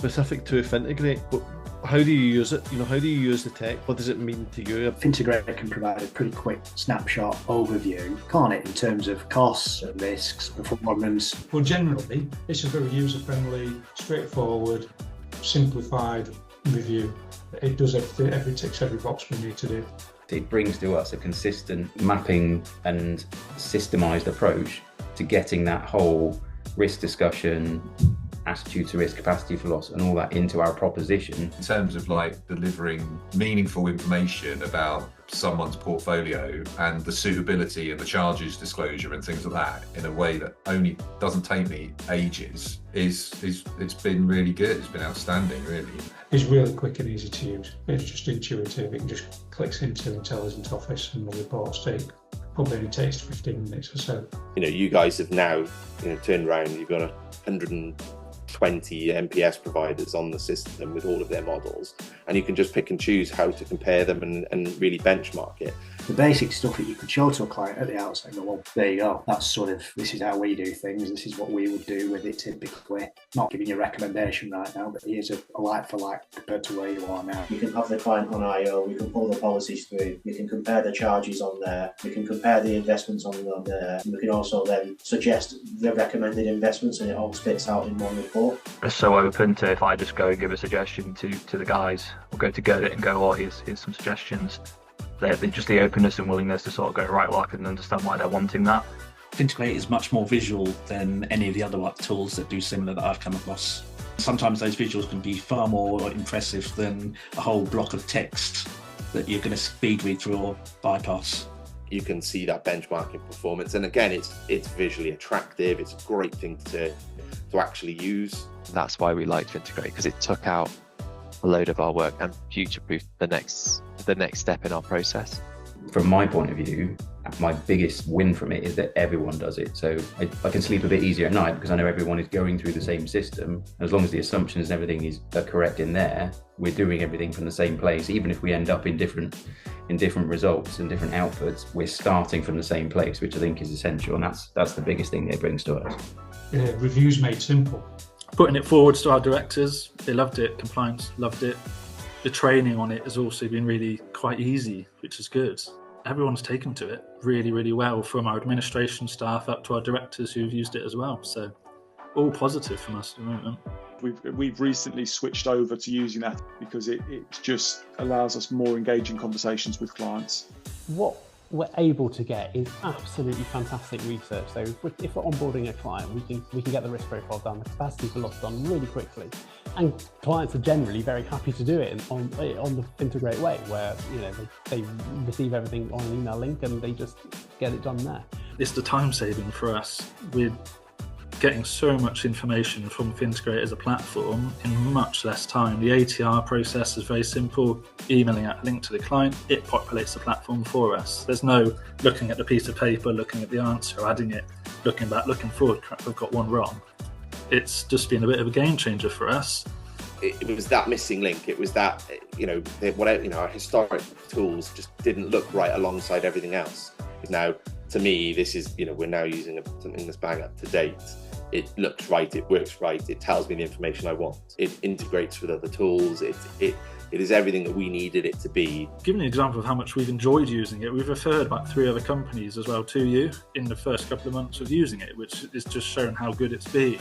specific to Fintegrate, but how do you use it? How do you use the tech? What does it mean to you? Fintegrate can provide a pretty quick snapshot overview, can't it, in terms of costs, risks, performance? Well, generally, it's a very user-friendly, straightforward, simplified review. It does everything, it ticks every box we need to do. It brings to us a consistent mapping and systemised approach to getting that whole risk discussion, attitude to risk, capacity for loss, and all that into our proposition. In terms of delivering meaningful information about someone's portfolio and the suitability and the charges disclosure and things like that in a way that only doesn't take me ages it's been really good. It's been outstanding, really. It's really quick and easy to use. It's just intuitive. It just clicks into Intelligent Office and the reports probably only takes 15 minutes or so. You guys have now turned around. You've got 120 MPS providers on the system with all of their models, and you can just pick and choose how to compare them and really benchmark it. The basic stuff that you could show to a client at the outset, go, well, there you go. That's this is how we do things. This is what we would do with it typically. Not giving you a recommendation right now, but here's a like for like compared to where you are now. You can have the client on IO, we can pull the policies through, we can compare the charges on there, we can compare the investments on there, and we can also then suggest the recommended investments, and it all spits out in one report. It's so open to, if I just go and give a suggestion to the guys, or go to Get It and go, oh, here's some suggestions. They're just the openness and willingness to sort of go, right, well, I can understand why they're wanting that. Fintegrate is much more visual than any of the other tools that do similar that I've come across. Sometimes those visuals can be far more impressive than a whole block of text that you're going to speed read through or bypass. You can see that benchmarking performance, and again, it's visually attractive. It's a great thing to actually use. That's why we liked Fintegrate, because it took out a load of our work and future-proofed the next step in our process. From my point of view, my biggest win from it is that everyone does it. So I can sleep a bit easier at night because I know everyone is going through the same system. As long as the assumptions and everything are correct in there, we're doing everything from the same place. Even if we end up in different results and different outputs, we're starting from the same place, which I think is essential. And that's the biggest thing it brings to us. Reviews made simple. Putting it forward to our directors, they loved it. Compliance loved it. The training on it has also been really quite easy, which is good. Everyone's taken to it really, really well, from our administration staff up to our directors who've used it as well. So all positive from us at the moment. We've recently switched over to using that because it just allows us more engaging conversations with clients. What we're able to get is absolutely fantastic research. So if we're onboarding a client, we can get the risk profile done, the capacity for loss done really quickly. And clients are generally very happy to do it on the Fintegrate way, where they receive everything on an email link and they just get it done there. It's the time saving for us. We're getting so much information from Fintegrate as a platform in much less time. The ATR process is very simple. Emailing out a link to the client, it populates the platform for us. There's no looking at the piece of paper, looking at the answer, adding it, looking back, looking forward, crap, I've got one wrong. It's just been a bit of a game changer for us. It was that missing link. It was that, our historic tools just didn't look right alongside everything else. Now, to me, this is, we're now using something that's bang up to date. It looks right, it works right, it tells me the information I want. It integrates with other tools, it is everything that we needed it to be. Giving an example of how much we've enjoyed using it, we've referred about 3 other companies as well to you in the first couple of months of using it, which is just showing how good it's been.